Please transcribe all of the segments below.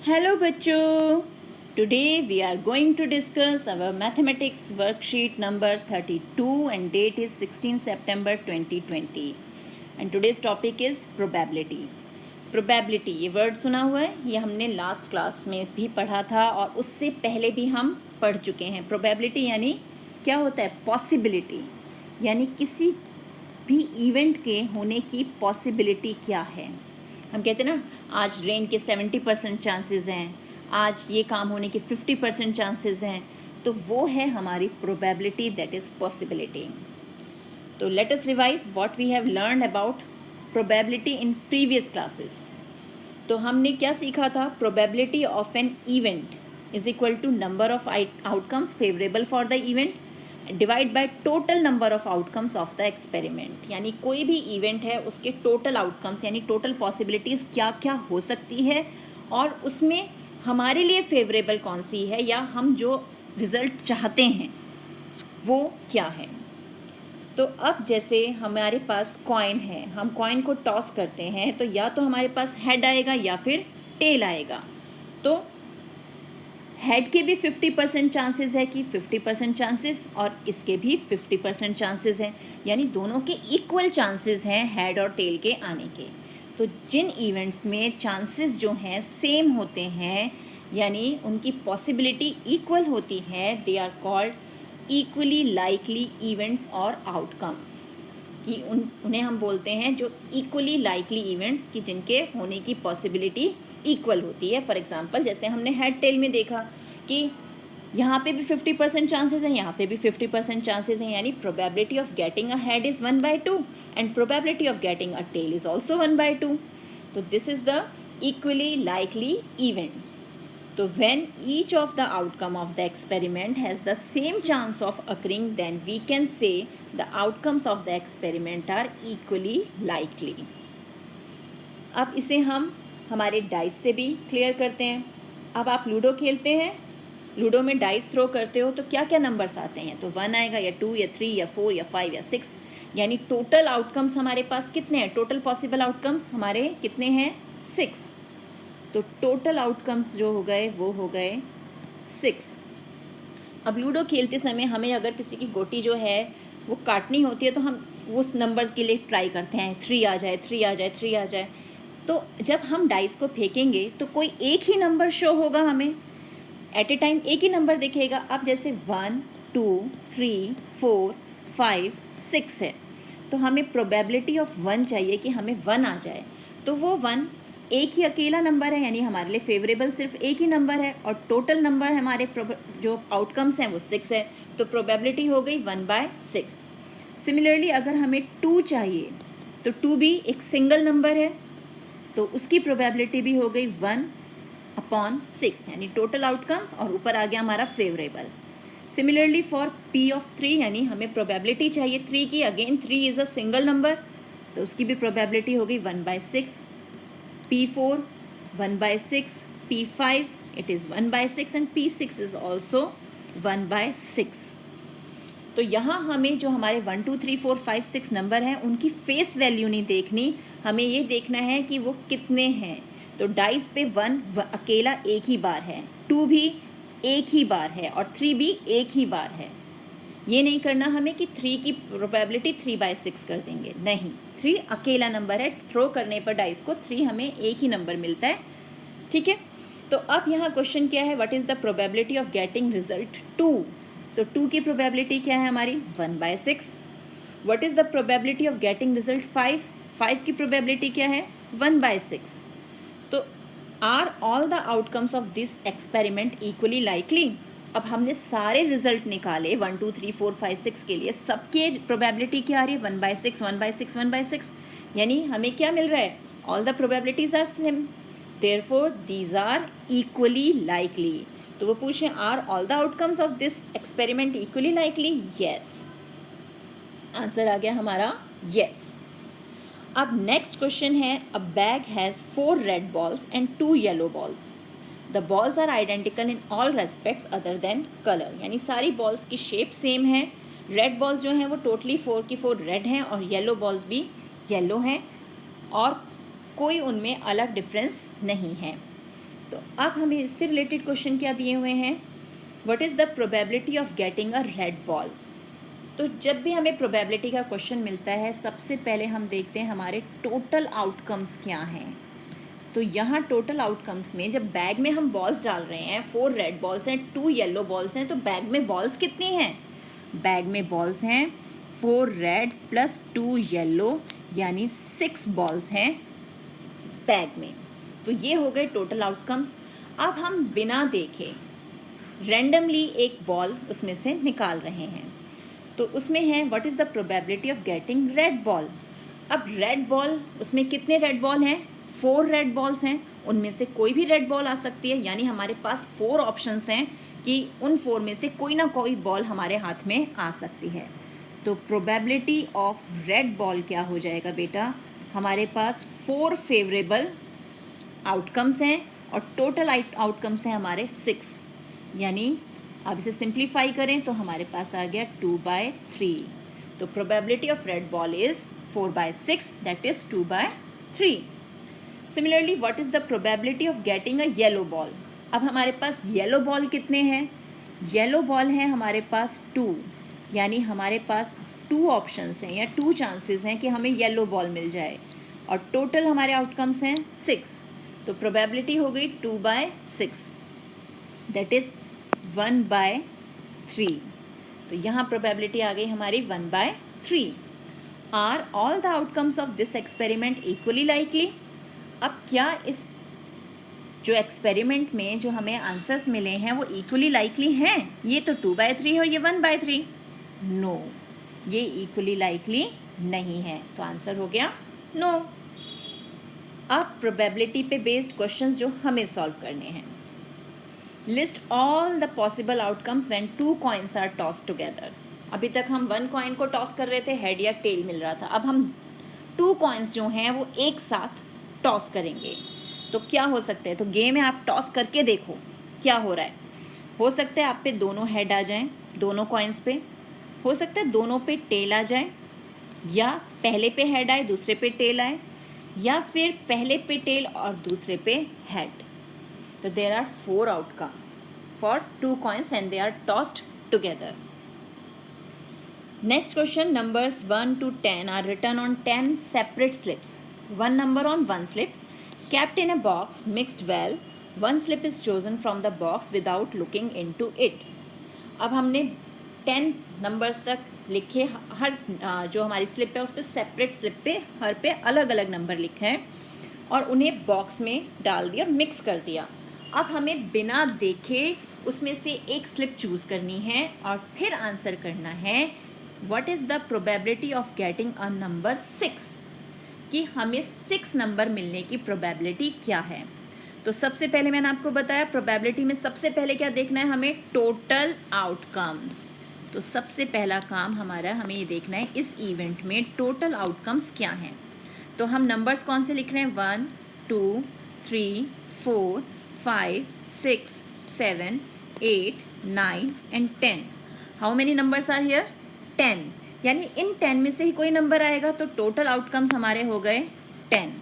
Hello बच्चों, today we are going to discuss our mathematics worksheet number 32 and date is 16 September 2020 and today's topic is probability. Probability ये word सुना हुआ है, ये हमने last class में भी पढ़ा था और उससे पहले भी हम पढ़ चुके हैं. Probability यानी क्या होता है? Possibility यानी किसी भी इवेंट के होने की पॉसिबिलिटी क्या है. हम कहते हैं ना, आज रेन के 70% चांसेस हैं, आज ये काम होने के 50% चांसेस हैं, तो वो है हमारी प्रोबेबिलिटी, दैट इज़ पॉसिबिलिटी. तो let us revise what we have learned about probability in previous classes. तो हमने क्या सीखा था? Probability of an event is equal to number of outcomes favourable for the event divide by total number of outcomes of the experiment. यानी कोई भी event है उसके टोटल आउटकम्स यानी टोटल पॉसिबिलिटीज़ क्या क्या हो सकती है और उसमें हमारे लिए फेवरेबल कौन सी है या हम जो रिज़ल्ट चाहते हैं वो क्या है. तो अब जैसे हमारे पास कॉइन है, हम कॉइन को टॉस करते हैं तो या तो हमारे पास हेड आएगा या फिर टेल आएगा. तो हेड के भी 50% चांसेस है कि 50% चांसेस और इसके भी 50% चांसेस हैं, यानी दोनों के इक्वल चांसेस हैं हेड और टेल के आने के. तो जिन इवेंट्स में चांसेस जो हैं सेम होते हैं यानी उनकी पॉसिबिलिटी इक्वल होती है, they are called equally likely events और आउटकम्स. कि उन्हें हम बोलते हैं जो इक्वली लाइकली इवेंट्स कि जिनके होने की पॉसिबिलिटी इक्वल होती है. फॉर एग्जांपल जैसे हमने हेड टेल में देखा कि यहाँ पे भी 50% चांसेस हैं, यहाँ पे भी 50% चांसेस हैं, यानी probability of getting a head is 1/2 and probability of getting a tail is also 1/2. तो this is the equally likely events. तो when each of the outcome of the experiment has the same chance of occurring, then we can say the outcomes of the experiment are equally likely. अब इसे हम हमारे dice से भी clear करते हैं. अब आप लूडो खेलते हैं, लूडो में डाइस थ्रो करते हो तो क्या क्या नंबर्स आते हैं? तो 1 आएगा या 2 या 3 या 4 या 5 या 6, यानी टोटल आउटकम्स हमारे पास कितने हैं? टोटल पॉसिबल आउटकम्स हमारे कितने हैं? 6. तो टोटल आउटकम्स जो हो गए वो हो गए 6. अब लूडो खेलते समय हमें अगर किसी की गोटी जो है वो काटनी होती है तो हम उस नंबर के लिए ट्राई करते हैं, 3 आ जाए, 3 आ जाए, 3 आ जाए. तो जब हम डाइस को फेंकेंगे तो कोई एक ही नंबर शो होगा, हमें एट ए टाइम एक ही नंबर दिखेगा. अब जैसे 1 2 3 4 5 6 है तो हमें प्रोबेबिलिटी ऑफ 1 चाहिए कि हमें 1 आ जाए. तो वो 1 एक ही अकेला नंबर है, यानी हमारे लिए फेवरेबल सिर्फ एक ही नंबर है और टोटल नंबर हमारे जो आउटकम्स हैं वो 6 है. तो प्रोबेबिलिटी हो गई 1/6. सिमिलरली अगर हमें 2 चाहिए तो 2 भी एक सिंगल नंबर है तो उसकी प्रोबेबिलिटी भी हो गई 1/6, यानी टोटल आउटकम्स और ऊपर आ गया हमारा favourable. Similarly for P of 3 यानी हमें प्रोबेबिलिटी चाहिए 3 की, again 3 is a single number तो उसकी भी प्रोबेबिलिटी हो गई 1/6. P4 1/6, P5 it is 1/6 and P6 is also 1/6. तो यहाँ हमें जो हमारे 1 2 3 4 5 6 नंबर हैं उनकी फेस वैल्यू नहीं देखनी, हमें ये देखना है कि वो कितने हैं. तो डाइस पे 1 अकेला एक ही बार है, 2 भी एक ही बार है और 3 भी एक ही बार है. ये नहीं करना हमें कि 3 की प्रोबेबिलिटी 3/6 कर देंगे, नहीं, 3 अकेला नंबर है, थ्रो करने पर डाइस को 3 हमें एक ही नंबर मिलता है. ठीक है. तो अब यहाँ क्वेश्चन क्या है? What is the probability of getting result 2. तो 2 की प्रोबेबिलिटी क्या है हमारी? 1/6. What is the probability of getting result 5. 5 की प्रोबेबिलिटी क्या है? 1/6. तो are all the outcomes of this experiment equally likely. अब हमने सारे रिजल्ट निकाले 1 2 3 4 5 6 के लिए, सबके प्रोबेबिलिटी क्या आ रही है? 1/6 1/6 1/6, यानी हमें क्या मिल रहा है? All the probabilities are same, therefore these are equally likely. तो वो पूछे are all the outcomes of this experiment equally likely? Yes. Answer आ गया हमारा यस. अब नेक्स्ट क्वेश्चन है, a bag has 4 red balls and 2 yellow balls. The balls are identical in all respects other than colour. यानी सारी balls की shape same है. Red balls जो हैं वो टोटली 4 की 4 रेड हैं और येलो बॉल्स भी येलो हैं और कोई उनमें अलग डिफरेंस नहीं है. तो अब हमें इससे रिलेटेड क्वेश्चन क्या दिए हुए हैं, what is the probability of getting a red ball. तो जब भी हमें प्रोबेबिलिटी का क्वेश्चन मिलता है सबसे पहले हम देखते हैं हमारे टोटल आउटकम्स क्या हैं। तो यहाँ टोटल आउटकम्स में जब बैग में हम बॉल्स डाल रहे हैं, 4 रेड बॉल्स हैं, 2 येलो बॉल्स हैं, तो बैग में बॉल्स कितनी हैं, बैग में बॉल्स हैं 4 रेड प्लस 2 येलो, यानी 6 बॉल्स हैं बैग में। तो ये हो गए टोटल आउटकम्स। अब हम बिना देखे रैंडमली एक बॉल उसमें से निकाल रहे हैं। तो उसमें है what is the probability of getting red ball. अब रेड बॉल, उसमें कितने रेड बॉल हैं, 4 रेड बॉल्स हैं, उनमें से कोई भी रेड बॉल आ सकती है, यानी हमारे पास 4 ऑप्शंस हैं कि उन 4 में से कोई ना कोई बॉल हमारे हाथ में आ सकती है। तो प्रोबेबिलिटी ऑफ रेड बॉल क्या हो जाएगा बेटा, हमारे पास 4 फेवरेबल आउटकम्स हैं और टोटल आउटकम्स हैं हमारे 6, यानी अब इसे सिंप्लीफाई करें तो हमारे पास आ गया 2/3। तो probability of red ball is 4/6, that is 2/3। Similarly what is the probability of getting a yellow ball. अब हमारे पास येलो बॉल कितने हैं, येलो बॉल है हमारे पास 2, यानी हमारे पास 2 ऑप्शंस हैं या 2 चांसेस हैं कि हमें येलो बॉल मिल जाए, और टोटल हमारे आउटकम्स हैं 6। तो प्रोबेबिलिटी हो गई 2/6, दैट इज 1/3। तो यहाँ प्रोबेबिलिटी आ गई हमारी 1/3। Are all the outcomes of this experiment equally likely. अब क्या इस जो एक्सपेरिमेंट में जो हमें आंसर्स मिले हैं वो इक्वली लाइकली हैं, ये तो 2/3 और ये 1/3, नो, ये इक्वली लाइकली नहीं है। तो आंसर हो गया नो। अब प्रोबेबिलिटी पे बेस्ड क्वेश्चंस जो हमें सॉल्व करने हैं। List all the possible outcomes when 2 coins are toss together. अभी तक हम 1 कॉइन को टॉस कर रहे थे, हेड या टेल मिल रहा था, अब हम 2 कॉइन्स जो हैं वो एक साथ टॉस करेंगे। तो क्या हो सकता है, तो गेम में आप टॉस करके देखो क्या हो रहा है। हो सकता है आप पे दोनों हेड आ जाएं, दोनों कॉइन्स पे, हो सकता है दोनों पे टेल आ जाए, या पहले पे हेड आए दूसरे पे टेल आए, या फिर पहले पे टेल और दूसरे पे head. So there are 4 outcomes for 2 coins when they are tossed together. Next question, numbers 1 to 10 are written on 10 separate slips. One number on one slip, kept in a box, mixed well. One slip is chosen from the box without looking into it. अब हमने 10 numbers तक लिखे, हर जो हमारी slip है उस पर separate slip पे हर पे अलग अलग नंबर लिखे हैं और उन्हें बॉक्स में डाल दिया, मिक्स कर दिया। अब हमें बिना देखे उसमें से एक स्लिप चूज़ करनी है और फिर आंसर करना है what is the probability of getting a number 6, कि हमें 6 नंबर मिलने की प्रोबेबिलिटी क्या है। तो सबसे पहले मैंने आपको बताया प्रोबेबिलिटी में सबसे पहले क्या देखना है, हमें टोटल आउटकम्स। तो सबसे पहला काम हमारा, हमें ये देखना है इस इवेंट में टोटल आउटकम्स क्या हैं। तो हम नंबर्स कौन से लिख रहे हैं, 1 2 3 4 5 6 7 8 9 and 10। How many numbers are here, 10, यानी इन 10 में से ही कोई नंबर आएगा तो टोटल आउटकम्स हमारे हो गए 10।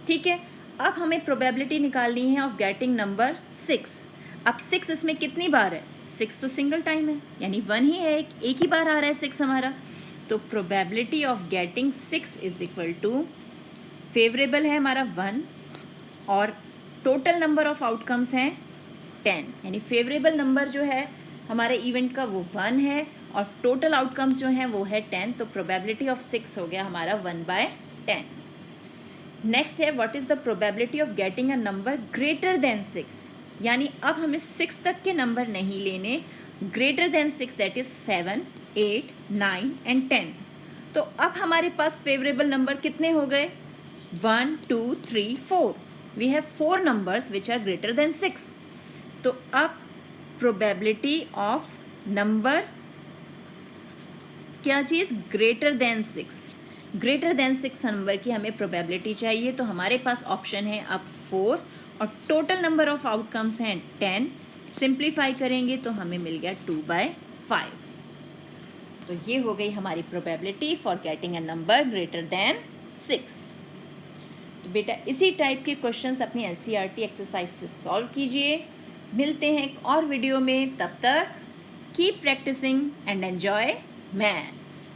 ठीक है, अब हमें प्रोबेबिलिटी निकालनी है ऑफ गेटिंग नंबर 6। अब 6 इसमें कितनी बार है, 6 तो सिंगल टाइम है, यानी 1 ही है, एक ही बार आ रहा है 6 हमारा। तो probability of getting 6 is equal to, favourable है हमारा 1 और टोटल नंबर ऑफ आउटकम्स हैं 10, यानी फेवरेबल नंबर जो है हमारे इवेंट का वो 1 है और टोटल आउटकम्स जो हैं वो है 10। तो प्रोबेबिलिटी ऑफ 6 हो गया हमारा 1/10। नेक्स्ट है what is the probability of getting a number greater than 6, यानी अब हमें 6 तक के नंबर नहीं लेने, greater than 6 that is 7 8 9 and 10। तो अब हमारे पास फेवरेबल नंबर कितने हो गए, 1 2 3 4। We have 4 numbers which are greater than 6। तो अब प्रोबेबिलिटी ऑफ नंबर क्या चीज़, greater than 6, greater than 6 number की हमें प्रोबेबिलिटी चाहिए। तो हमारे पास ऑप्शन है अब 4 और टोटल नंबर ऑफ आउटकम्स हैं 10। सिंप्लीफाई करेंगे तो हमें मिल गया 2/5। तो ये हो गई हमारी probability for getting a number greater than 6। तो बेटा इसी टाइप के क्वेश्चंस अपनी एनसीईआरटी एक्सरसाइज से सॉल्व कीजिए। मिलते हैं एक और वीडियो में, तब तक keep practising and enjoy maths.